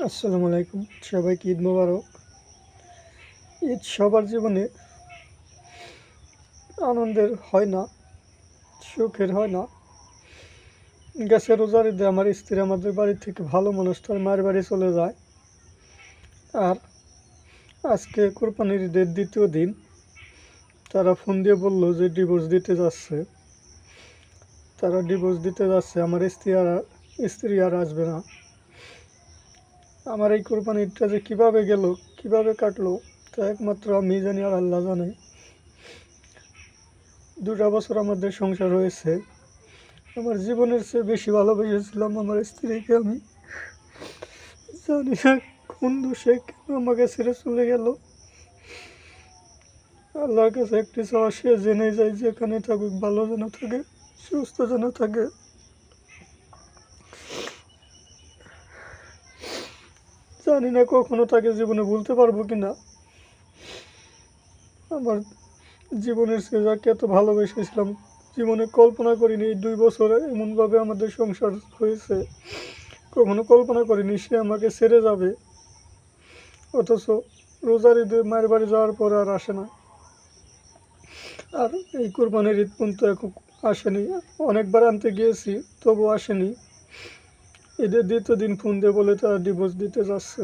আসসালামু আলাইকুম। সবাইকে ঈদ মোবারক। ঈদ সবার জীবনে আনন্দের হয় না, সুখের হয় না। গেছে রোজার ঈদে আমার স্ত্রী আমাদের বাড়ি থেকে ভালো মানুষটার মায়ের বাড়ি চলে যায়। আর আজকে কোরবানির ঈদের দ্বিতীয় দিন তারা ফোন দিয়ে বলল যে ডিভোর্স দিতে যাচ্ছে। আমার স্ত্রী আর আসবে না। আমার এই কোরবানিটা যে কীভাবে গেল, কীভাবে কাটলো, তা একমাত্র আমি জানি আর আল্লাহ জানে। 2টা বছর আমাদের সংসার হয়েছে। আমার জীবনের চেয়ে বেশি ভালোবেসেছিলাম আমার স্ত্রীকে আমি। জানি না কোন দোষে কেন আমাকে ছেড়ে চলে গেল। আল্লাহর কাছে একটি চাওয়া, সে জেনে যায় যেখানে থাকুক ভালো যেন থাকে, সুস্থ যেন থাকে। জানি না কখনো তাকে জীবনে ভুলতে পারবো কিনা। আমার জীবনের চেয়ে যাকে এত ভালোবেসেছিলাম, জীবনে কল্পনা করিনি এই 2 বছরে এমনভাবে আমাদের সংসার হয়েছে। কখনো কল্পনা করিনি সে আমাকে ছেড়ে যাবে। অথচ রোজার ঈদে মায়ের বাড়ি যাওয়ার পরে আর আসে না। আর এই কোরবানির ঈদ পর্যন্ত এখন আসেনি। অনেকবার আনতে গিয়েছি, তবু আসেনি। ঈদের দ্বিতীয় দিন ফোন দিয়ে বলে তারা ডিভোর্স দিতে যাচ্ছে।